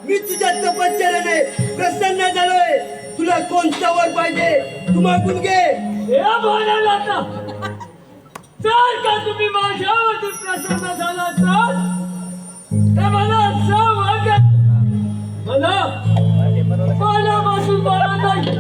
मी तुझ्या तपश्चर्याने प्रसन्न झालोय. तुला कोणता वर पाहिजे तू मागून घे. जर का तुम्ही माझ्यावरती प्रसन्न झाला तर मला असं वाटत मला बसून बरं नाही.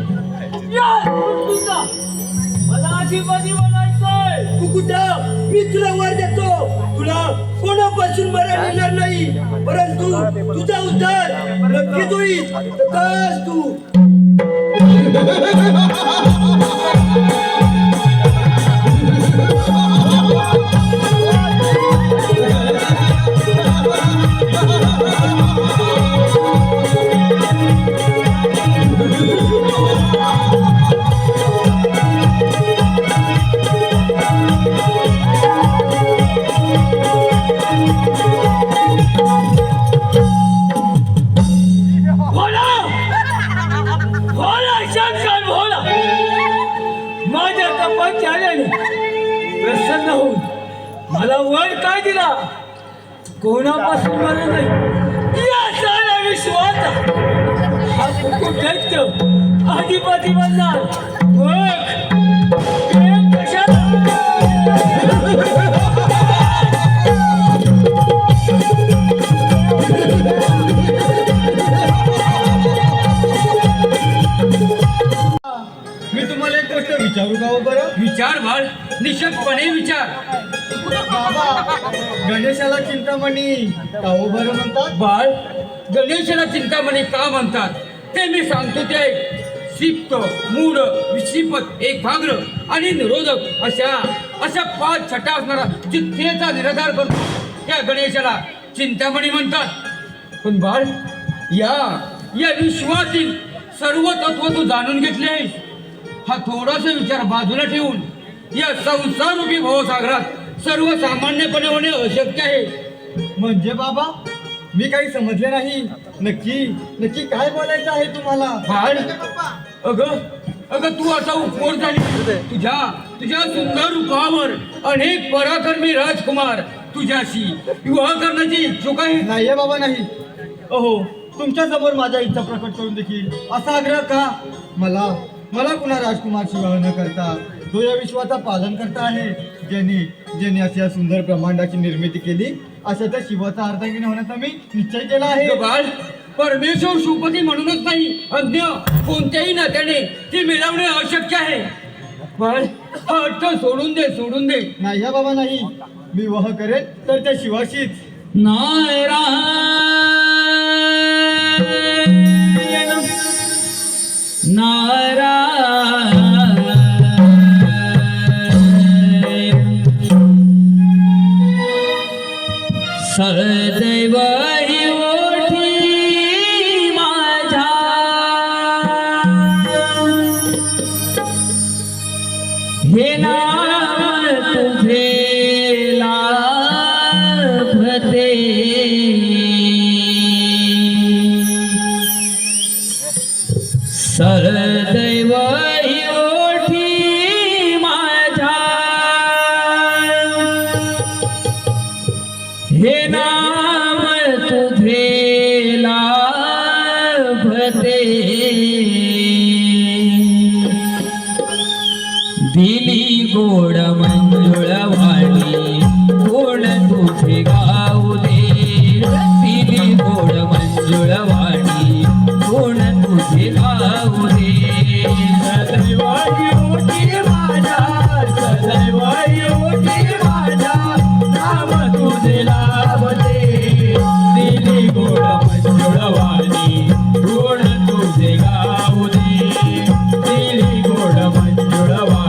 मला अधिपती बनायचंय. तू कुठं मी तुला वर देतो. तुला कोणापासून मरण येणार नाही, परंतु तुझा उद्धार नक्कीच होईल. तर तू प्रसन्न होऊन मला वर काय दिला, कोणापासून मला नाही या साऱ्या विश्वाचा हा कुकुट दैत्य अधिपती बनणार. मी तुम्हाला एक गोष्ट विचारू का हो बरं? विचार बाळ, निश्चितपणे विचार. बाबा, गणेशाला चिंतामणी का हो बरं म्हणतात? बाळ, गणेशाला चिंतामणी का म्हणतात ते मी सांगतो. ते सिक्त, मूढ, विक्षिपत, एकाग्र आणि निरोधक अशा 5 छटा असणारा चित्तेचा निराधार करतो त्या गणेशाला चिंतामणी म्हणतात. पण बाळ, या विश्वातील सर्व तत्व तू जाणून घेतले आहेस. हा थोडासा विचार बाजूला ठेवून या संसारूपी भवसागरात सर्वसामान्यपणे होणे अशक्य आहे. म्हणजे बाबा, मी काही समजले नाही. नक्की काय बोलायचं आहे तुम्हाला? बाळ, अगं तू असा उपमोर झाली. तुझ्या सुंदर रूपावर अनेक पराक्रमी राजकुमार तुझ्याशी विवाह करण्याची इच्छुक आहे. नाही बाबा, नाही. अहो, तुमच्या समोर माझ्या इच्छा प्रकट करून देखील असा आग्रह का? मला कुणा राजकुमारशी विवाह न करता जो या विश्वाचा पालन करता आहे, ज्यांनी अशा सुंदर ब्रह्मांडाची निर्मिती केली, अशा त्या शिवाचा अर्धांगिनी होण्याचा मी निश्चय केला आहे. बाळ, परमेश्वर शिवपती म्हणूनच नाही, अन्य कोणत्याही नात्याने ती मिळवणे अशक्य आहे. बाळ, हा अर्थ सोडून दे. नाही हा बाबा, नाही. मी विवाह करेन तर त्या शिवाशीच. सदैव ओठी माझ्या हे नाम तुझे लाभते. सदैव ओठी माझ्या हे नाम तुझे लाभते. दिली गोड मंजुळ वाणी कोण तुझे गाऊ दे. दिली गोड मंजुळ वाणी कोण तुझे गाऊ दे. सदैव ओठी माझ्या, सदैव ओठी माझ्या नाम तुझे लाभते. दिली गोड मंजुळ वाणी कोण तुझे गाऊ दे. दिली गोड मंजुळ वाणी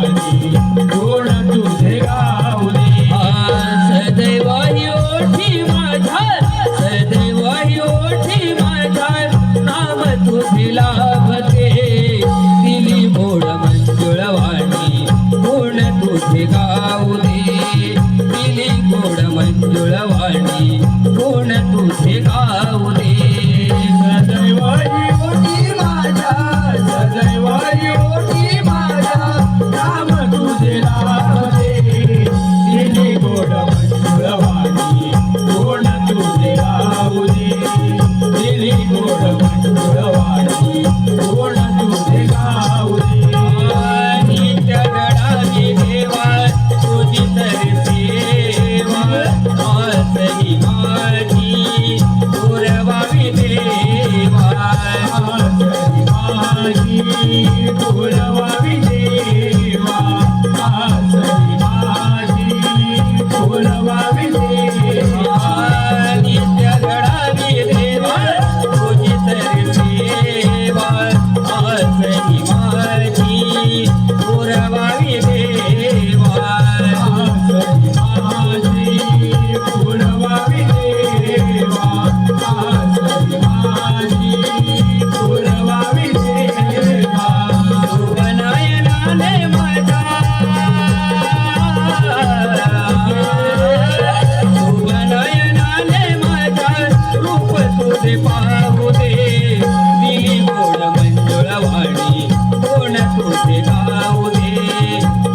तुझे गाऊ दे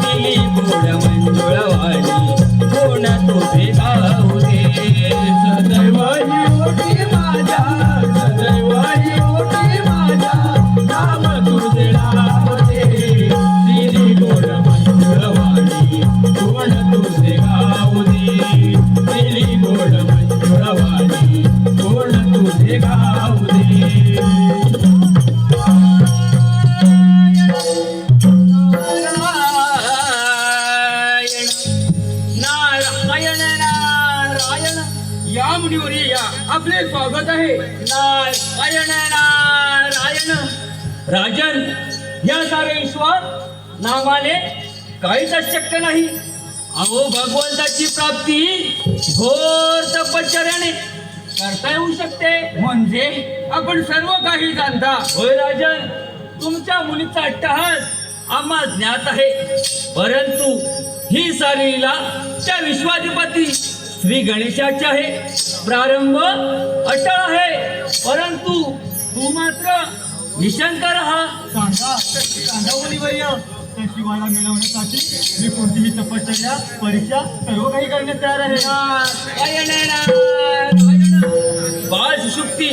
दिली गोड मंजुळवाणी कोण तुझे गाऊ दे सदैव ही ओटी माझ्या सदैव ही ओटी माझ्या नाम तुझे गाऊ दे दिली गोड मंजुळवाणी कोण तुझे गाऊ दे दिली गोड मंजुळवाणी कोण तुझे गाऊ दे नारायण नारायण या मुनीवरी या आपले स्वागत आहे नारायण नारायण राजन या सारे ईश्वर नावाने काहीच अशक्य नाही अहो भगवंताची प्राप्ती घोर तपश्चर्याने करता येऊ शकते म्हणजे आपण सर्व काही जाणता होय राजन तुमच्या मुलीचा अट्टहास आम्हा ज्ञात आहे परंतु ही सारी लीला त्या विश्वाधिपती श्री गणेशाची आहे प्रारंभ अटळ आहे परंतु तू मात्र निशंक रहा सांगा मुनिवर्य त्या शिवाला मिळवण्यासाठी मी कोणतीही तपश्चर्या परीक्षा सर्व काही करण्यास तयार आहे बाळ सुषुप्ती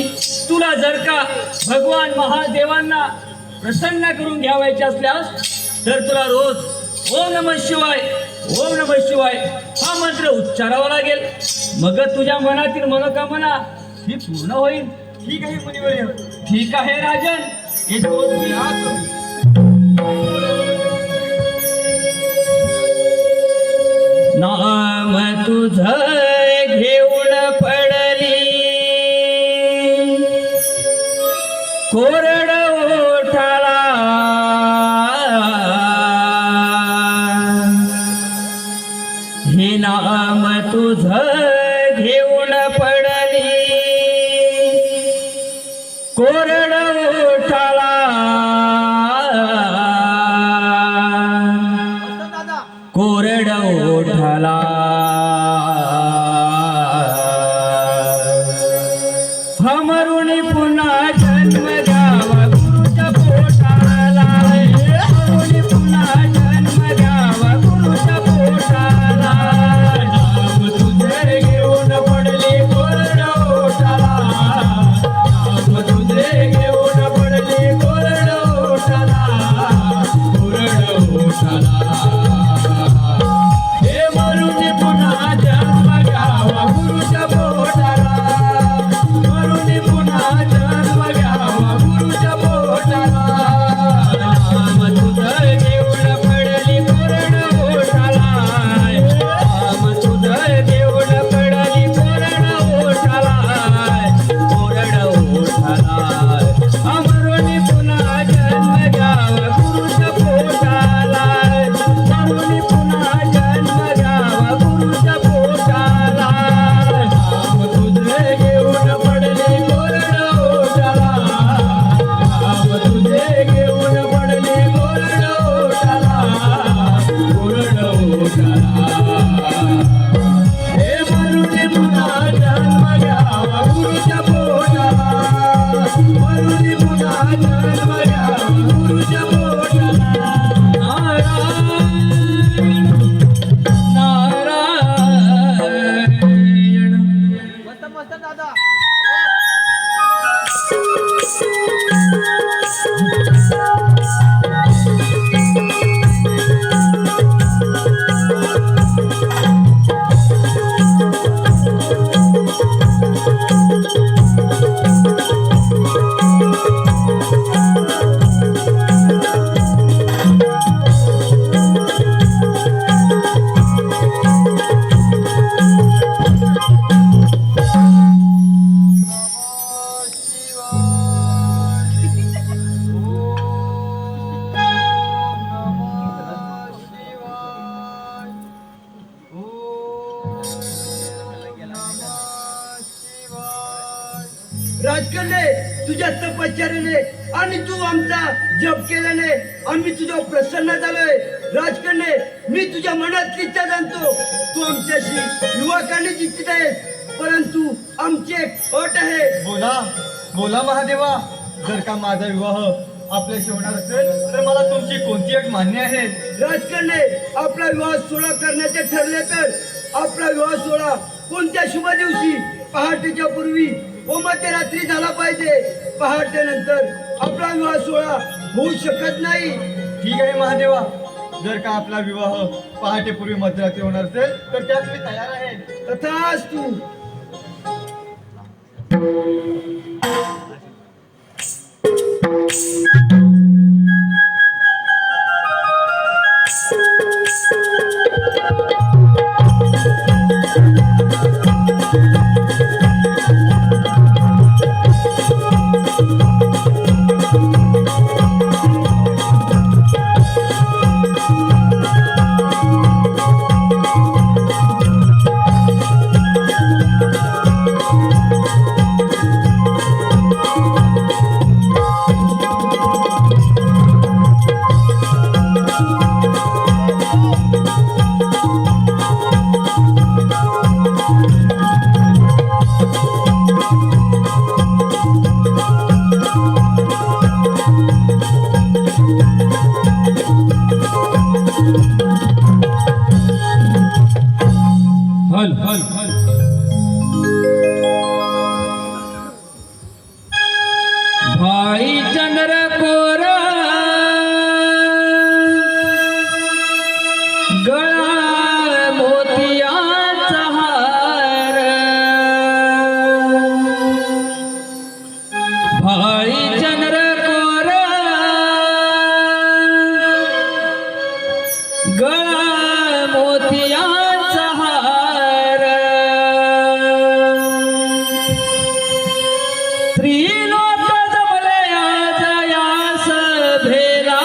तुला जर का भगवान महादेवांना प्रसन्न करून घ्यावायचे असल्यास तर तुला रोज ओम नमः शिवाय हा मंत्र उच्चारावा लागेल मग तुझ्या मनातील मनोकामना ही पूर्ण होईल ठीक आहे मुनिवर्य ठीक आहे राजन हे रोज मी आज नाम तुझ घेऊन पडली कोरड ओठाला हे नाम तुझ घेऊन पडली कोरड ओठाला कोरड ओठाला हमरुण पुन्हा जन्म द्यावा गुरुच्या पोटाला हमरुण पुन्हा जन्म द्यावा गुरुच्या पोटाला नाम तुझे घेऊन पडले कोरड ओठाला नाम तुझे घेऊन पडले कोरड ओठाला कोरड ओठाला हे मरुनी पुन्हा जन्म घ्यावा गुरुच्या पोटाला मरुनी पुन्हा जन्म घ्यावा गुरुच्या पोटाला नाम तुझं घेऊन पडली कोरड ओठाला नाम तुझं घेऊन पडली कोरड ओठाला कोरड ओठाला मरुनी पुन्हा जन्म घ्यावा गुरुच्या पोटाला मरुनी पुन्हा जन्म घ्यावा गुरुच्या पोटाला नाम तुझे घेऊन पडले कोरड ओठाला नाम तुझे घेऊन पडले कोरड ओठाला कोरड ओठाला हे मरुनी पुन्हा जन्म घ्यावा गुरुच्या पोटाला मरुनी पुन्हा जन्म घ्यावा गुरुच्या पोटाला नारायण मस्त दादा राजकन्या तुझ्या तपश्चर्याने आणि तू आमचा जप केल्याने आम्ही तुझ्या प्रसन्न झालोय राजकन्या मी तुझ्या मनातली इच्छा जाणतो तू आमच्याशी विवाह करण्याची इच्छित आहेस परंतु आमची एक अट आहे बोला बोला महादेवा जर का माझा विवाह आपल्याशी होणार असेल तर मला तुमची कोणती अट मान्य आहे? राजकारणे आपला विवाह सोहळा करण्याचे ठरले तर आपला विवाह सोहळा कोणत्या शुभ दिवशी? पहाटेच्या पूर्वी व मध्यरात्री झाला पाहिजे. पहाटेनंतर आपला विवाह सोहळा होऊ शकत नाही. ठीक आहे महादेवा, जर का आपला विवाह पहाटेपूर्वी मध्यरात्री होणार असेल तर त्यात मी तयार आहे. तथास्तु. हल हल हल भाई चंद्र कोरा गळा मोतियाचा हार भाई चंद्र कोरा गळा मोतियाचा हार त्रिलोक जमले आज यास भेला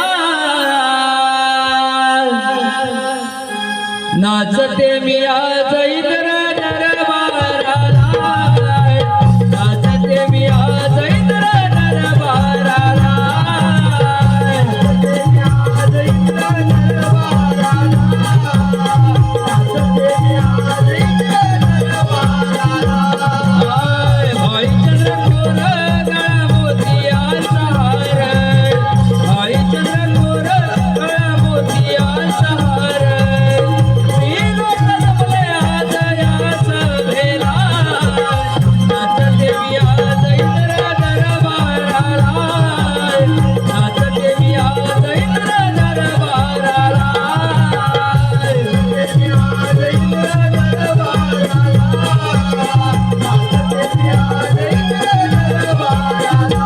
नाचते मी आज इंद्र दरबाराला नाचते मी आज इंद्र दरबाराला नाचते मी आज इंद्र दरबाराला नाचते मी आज इंद्र दरबाराला भाई चंद्र कोर गळा मोतियाचा हार भाई चंद्र कोर गळा मोतियाचा हार त्रिलोक जमले आज यास भेला नाचते मी आज इंद्र दरबाराला नाचते मी आज इंद्र दरबाराला नाचते मी आज इंद्र दरबाराला नाचते मी आज इंद्र दरबाराला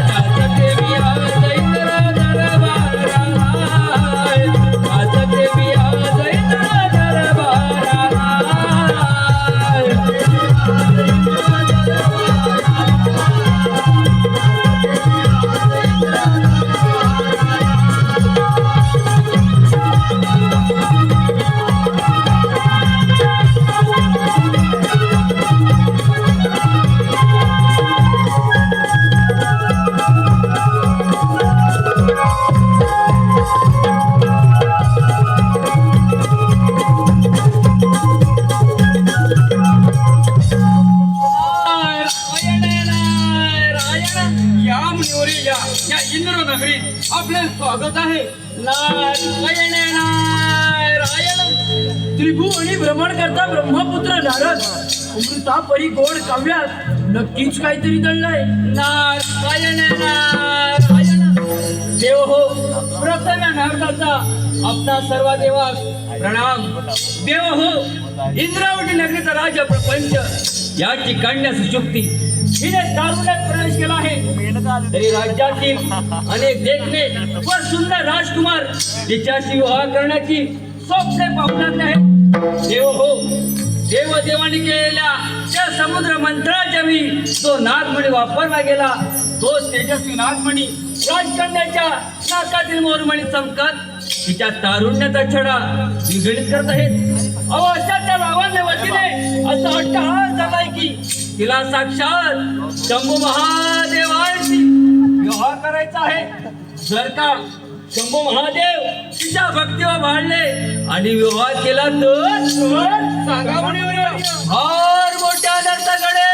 नाचते मी आज इंद्र दरबाराला नाचते मी आज इंद्र या मुनिवरील या इंद्र नगरीत आपले स्वागत आहे. नारायण नारायण. त्रिभुवनी भ्रमण करता ब्रह्मपुत्र नारद अमृता परी गोड काव्यात नक्कीच काहीतरी दडलंय. नारायण नारायण. देव हो, प्रथम नारदाचा आपला सर्व देवास प्रणाम. देव हो, इंद्रावती नगरीचा राज्य प्रपंच या ठिकाणच्या सुशुक्ती हिने तारुण्यात प्रवेश केला आहे. तरी राज्यातील अनेक देखणे व सुंदर राजकुमार तिच्याशी विवाह करण्याची स्वप्ने पावतात आहेत. देव हो, देवदेवानी केलेल्या त्या समुद्र मंत्राच्या वेळी तो नागमणी वापरला गेला. तो तेजस्वी नागमणी राजकन्याच्या नाकातील मोरमणी चमकत तिच्या तारुण्याचा छडा विघटित करत आहेत. अवश्याच्या लावण्यवतीने असा अट्टहास झालाय की तिला साक्षात शंभू महादेवांशी विवाह करायचा आहे. जर का शंभू महादेव तिच्या भक्तीवर वाढले आणि विवाह केला तर सांगा मुनिवर फार मोठ्या दत्ताकडे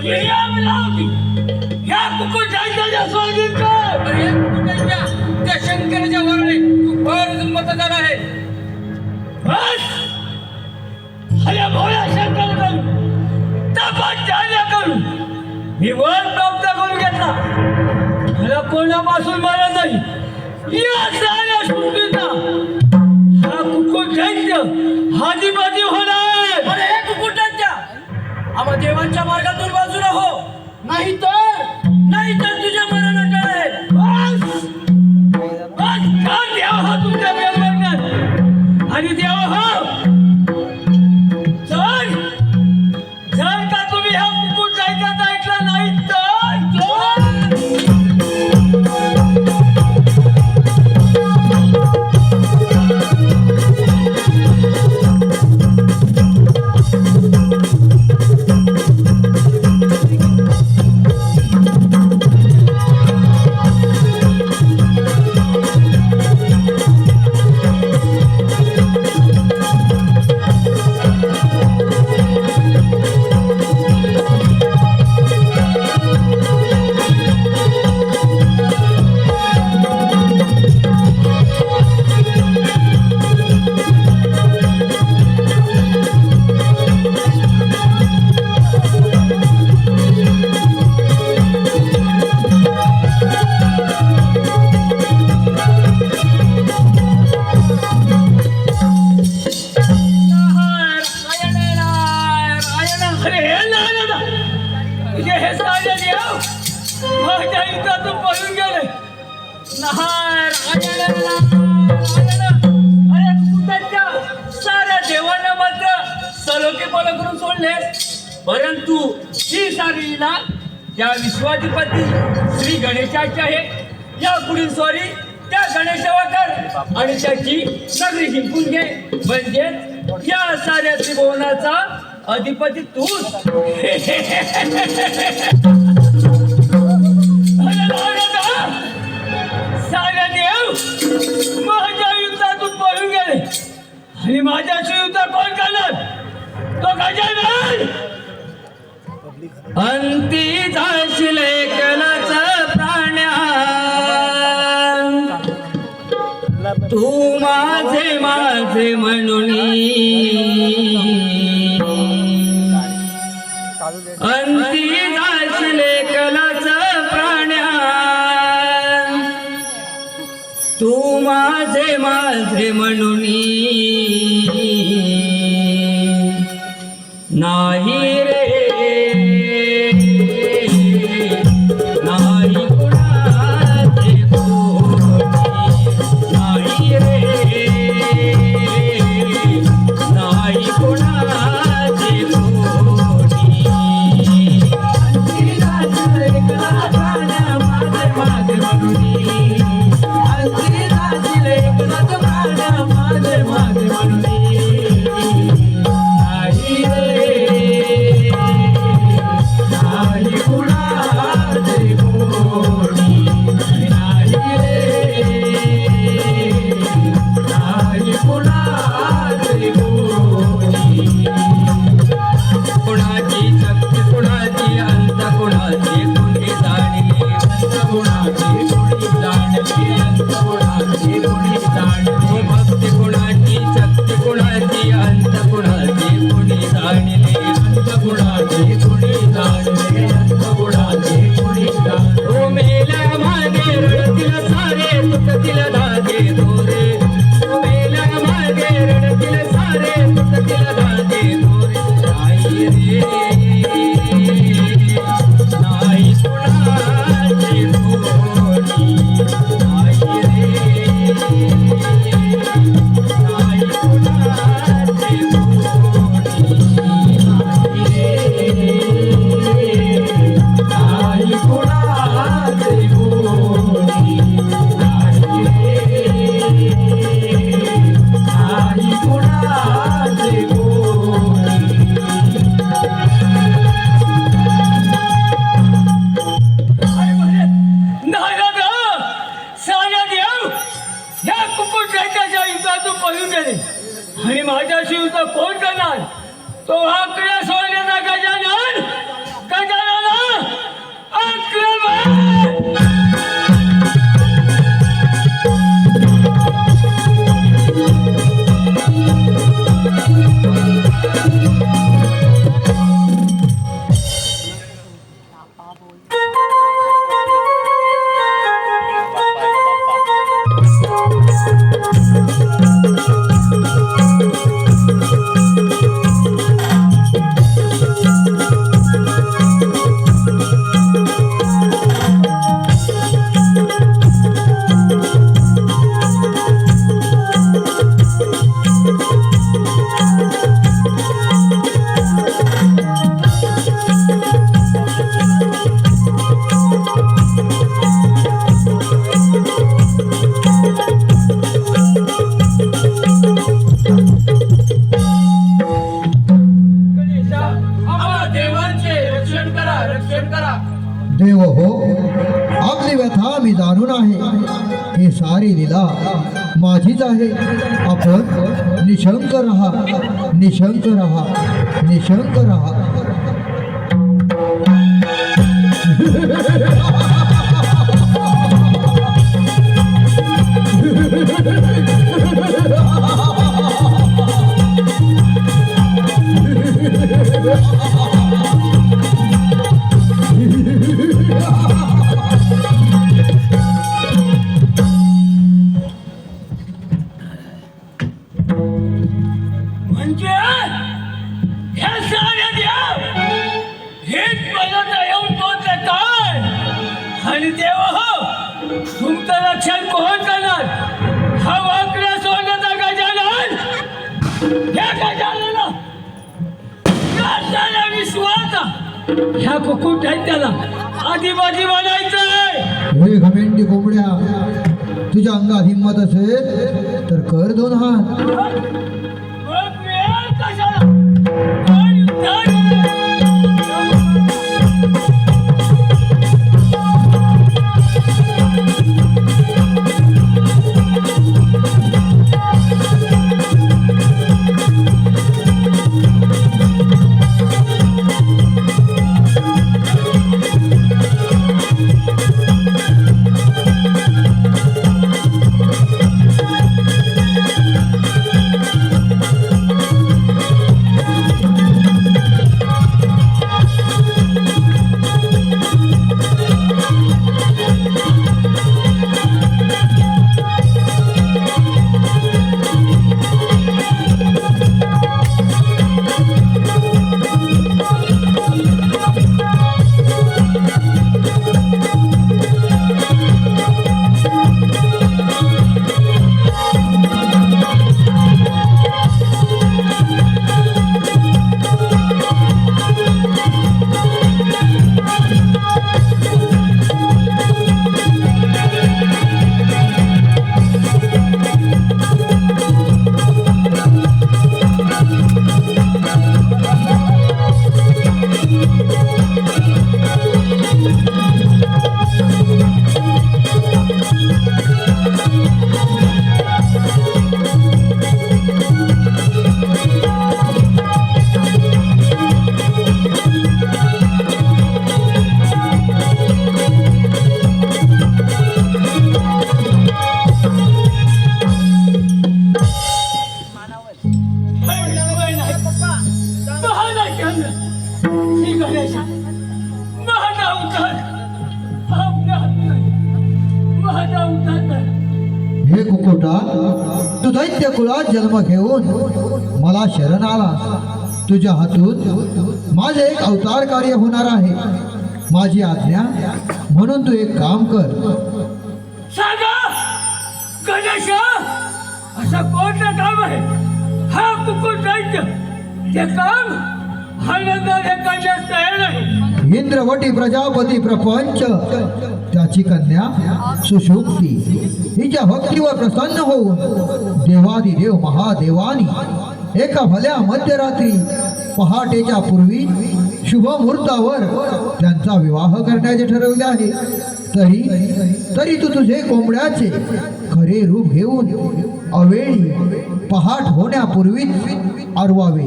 म्हणजे आम्हाला होती ह्या कुकुटाच्या स्वाधीन कर. अरे कुकुटांच्या त्या शंकराच्या वरणे तू फार मतदार आहे. बस अरे भोळ्या शंकर करून तपश्चर्या करून मी वर प्राप्त करून घेतला. मला कोणापासून मला नाही या साऱ्या सृष्टीचा हा कुकुट दैत्य हाजीबाजी होणार. अरे हे कुकुटांच्या आम्हा देवांच्या मार्गातून बाजूला हो, नाही तर तुझ्या मनानं टळेल. बस बस का देव हा तुमच्या बेलवंगात आणि देव हा जर का तुम्ही हा कुकुट ऐकत ऐकला नाही तर साऱ्या देवांना मात्र सलोखेपणा करून सोडलेस. परंतु ही सारी लीला त्या विश्वाधिपती श्री गणेशाची आहे. या पुढील स्वारी त्या गणेशावर कर आणि त्याची नगरी जिंकून घे. म्हणजे या साऱ्या त्रिभुवनाचा अधिपती तूच. साऱ्या देव माझ्या युद्धातून पळून गेले आणि माझ्याशी युद्ध कोण करणार? तो गजानन. अंती जाशील एकलाच प्राण्या, तू माझे माझे म्हणून. अंती जाशील एकलाच प्राण्या, तू माझे माझे म्हणून. नाही रे नाही कुणाचे कोणी, नाही रे नाही कुणाचे कोणी. अंती जाशील एकलाच प्राण्या, माझे माझे म्हणून. अंती जाशील एकलाच प्राण्या, माझे माझे म्हणून. नाही रे नाही कुणाचे कोणी, नाही रे नाही कुणाचे कोणी. कुणाची शक्ती कुणाची अंत कुणाची कुणी जाणली, अंत कुणाची कुणी जाणली, अंत कुणाची कुणी जाणली. भक्ती कुणाची शक्ती कुणाची अंत कुणाची कुणी जाणली, अंत कुणाची कुणी जाणली, अंत कुणाची कुणी जाणली. ओ मेल्या मागे रडतील सारे तुटतील धागे दोरे, ओ मेल्या मागे रडतील सारे तुटतील धागे दोरे. नाही रे नाही कुणाचे कोणी, नाही रे नाही कुणाचे कोणी, नाही कुणाचे कोणी, नाही कुणाचे कोणी. या कुकुट दैत्याच्या युद्धातून पळून गेले आणि माझ्याशी युद्ध कोण करणार? तो आकडा सोडलेला गजानन. गजानन आक्रमण! गणेशा, आम्हा देवांचे रक्षण करा, रक्षण करा. देव हो, आपली व्यथा मी जाणून आहे. ही सारी लीला माझीच आहे. आपण निशंक राहा, निशंक राहा, निशंक राहा. म्हणजे ह्या साऱ्या देव हेच पर्यंत येऊन पोहोचले काय? आणि देव हो, तुमचं रक्षण कोण करणार? हा वाकड्या सोन्याचा गजानन, ह्या गजानन या साऱ्या विश्वाचा ह्या कुकुट आहेत त्याला आदिबाजी बनायचंय. हे घमेंडी कोंबड्या, तुझ्या अंगात हिंमत असेल तर कर 2 हात. मग मिळेल कशाला? कोण युद्धात? हे कुकुटा, तू दैत्य कुळात जन्म घेऊन मला शरण आला. तुझ्या हातून माझे एक अवतार कार्य होणार आहे. माझी आज्ञा म्हणून तू एक काम कर. सांगा गणेश, असं कोणतं काम आहे? हा कुकुट दैत्य ते काम आनंदाने करण्यास तयार नाही. इंद्रवटी प्रजापती प्रपंच त्याची कन्या सुशुक्ती हिच्या भक्तीवर प्रसन्न होऊन देवादिदेव महादेवानी एका भल्या मध्यरात्री पहाटेच्या पूर्वी शुभ मुहूर्तावर त्यांचा विवाह करण्याचे ठरवले आहे. तरी तू तुझे कोंबड्याचे खरे रूप घेऊन अवेळी पहाट होण्यापूर्वीच आरवावे.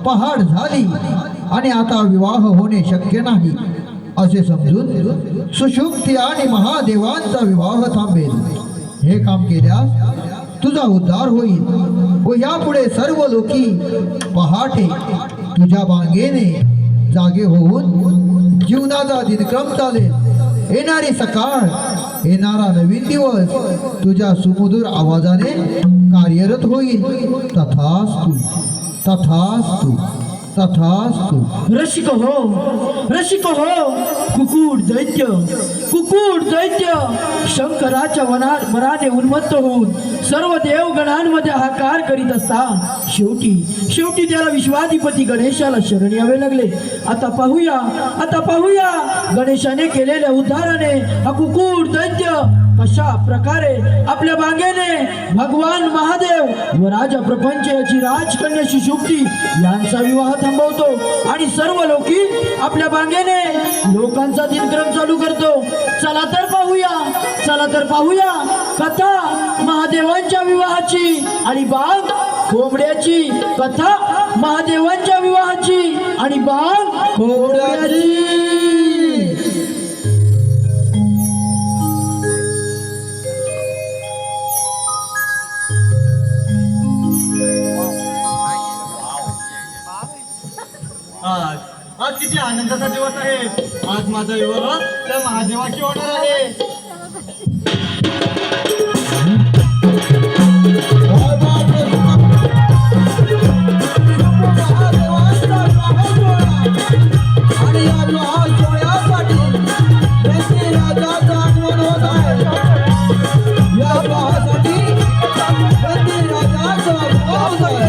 पहाट झाली आणि आता विवाह होणे शक्य नाही. असे समजून सुशुक्ती आणि महादेवांचा विवाह थांबेल. हे काम केल्यास तुझा उद्धार होईल व यापुढे सर्व लोकी पहाटे तुझ्या बांगेने जागे होऊन जीवनाचा दिनक्रम चालेल. येणारी सकाळ, येणारा नवीन दिवस तुझ्या सुमधुर आवाजाने कार्यरत होईल. तथास्तु, तथास्तु, तथास्तु. रसिक हो कुकुट दैत्य शंकराच्या वराने उन्मत्त होऊन सर्व देवगणांमध्ये हाकार करीत असता शेवटी त्याला विश्वाधिपती गणेशाला शरण यावे लागले. आता पाहूया गणेशाने केलेल्या उद्धाराने हा कुकुट दैत्य कशा प्रकारे आपल्या बागेने भगवान महादेव व राजा प्रपंच याची राजकन्या सुशुक्ती यांचा विवाह थांबवतो आणि सर्व लोकी आपल्या बागेने लोकांचा दिनक्रम चालू करतो. चला तर पाहूया कथा महादेवांच्या विवाहाची आणि बाग कोंबड्याची. कथा महादेवांच्या विवाहाची आणि बाग कोंबड्याची. आज किती आनंदाचा दिवस आहे. आज माझा विवाह त्या महादेवाशी होणार आहे. आणि या विवाह सोहळ्यासाठी नेते राजाचं आगमन होत आहे. या विवाहासाठी नेते राजाचं आगमन होत आहे.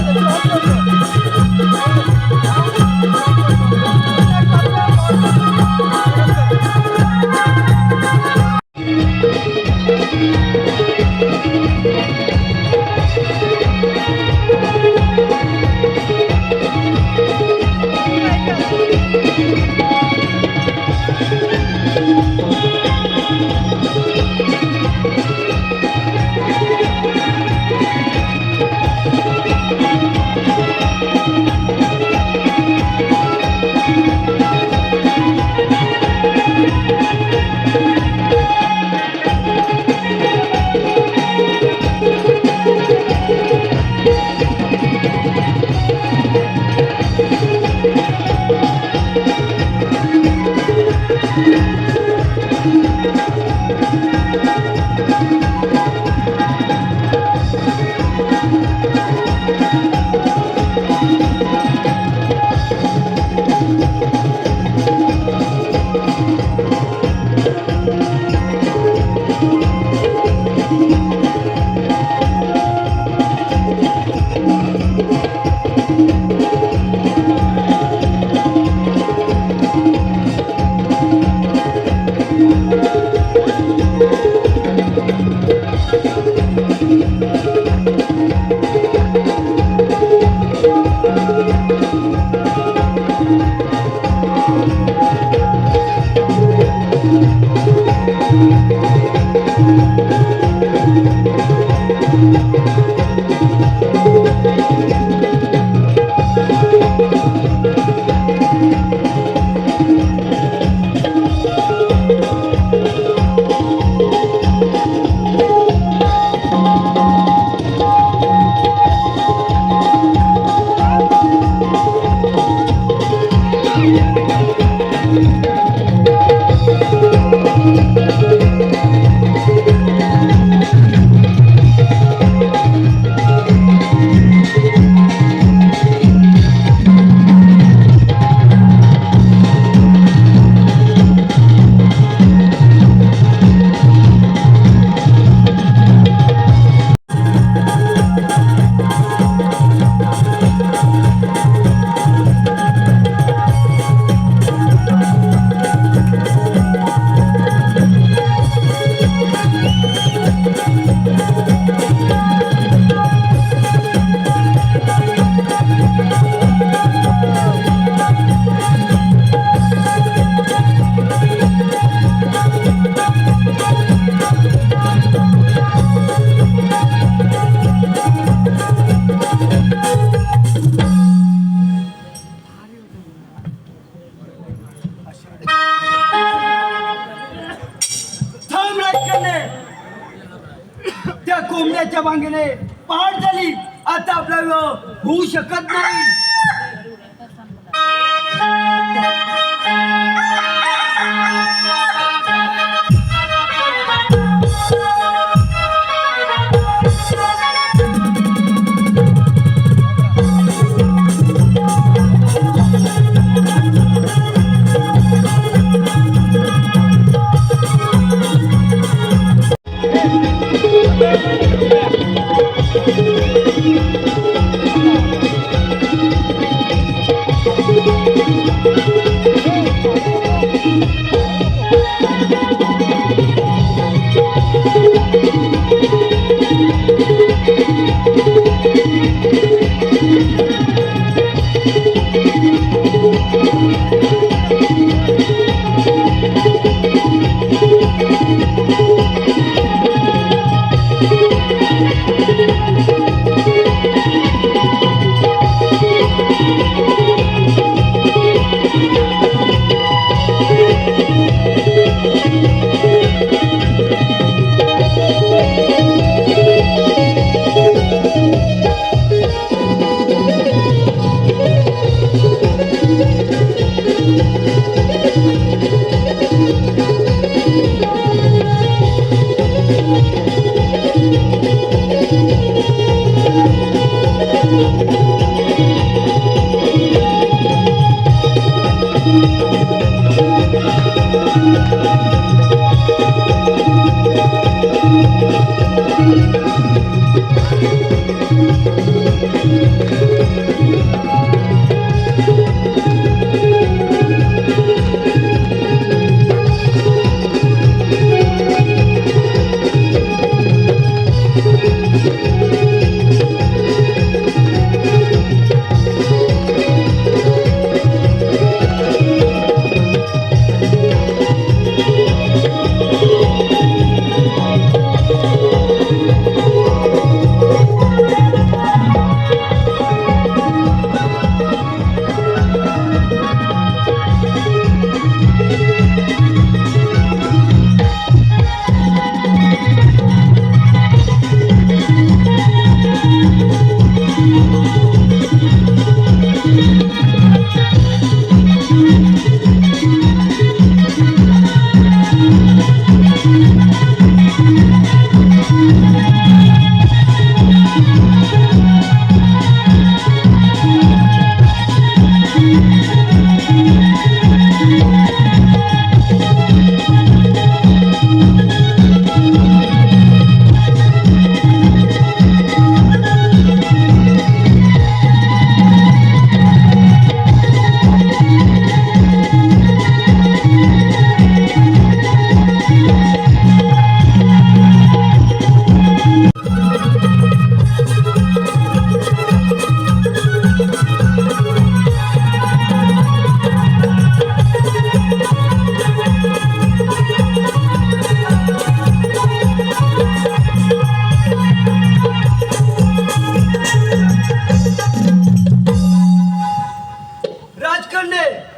कोंबड्याच्या मागेने पहाट झाली. आता आपला विवाह होऊ शकत नाही.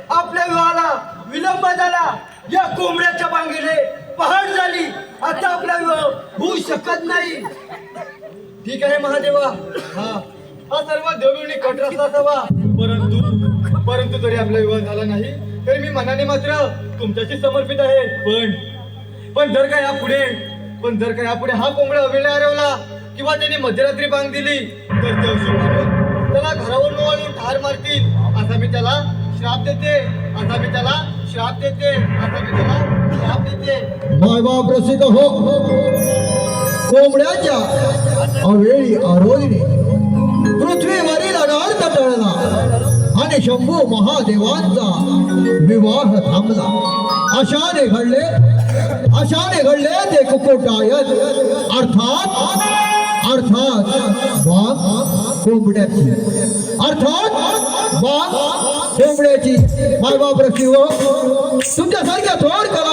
आपल्या विवाहाला विलंब झाला. या कोंबड्याच्या बांगेने पहाट झाली. आता आपला विवाह होऊ शकत नाही. ठीक आहे महादेवा, हा सर्व देवळी कट रस्ता असावा, परंतु जरी आपला विवाह झाला नाही तरी मी मनाने मात्र तुमच्याशी समर्पित आहे. पण जर का यापुढे हा कोंबडा अवेळा हरवला किंवा त्याने मध्यरात्री बांग दिली तर ते अशुभ मानून त्याला घरावर मोवाळून ठार मारतील असा मी त्याला श्राप देते. मायबाप रसिक हो, कोंबड्याच्या अवेळी आरोळीने पृथ्वीवरील अनर्थ टळला आणि शंभू महादेवांचा विवाह थांबला. अशाने घडले ते कुकुटायन, अर्थात बाग कोंबड्याची. मायबाप रसिक हो, तुमच्यासारख्या थोर कला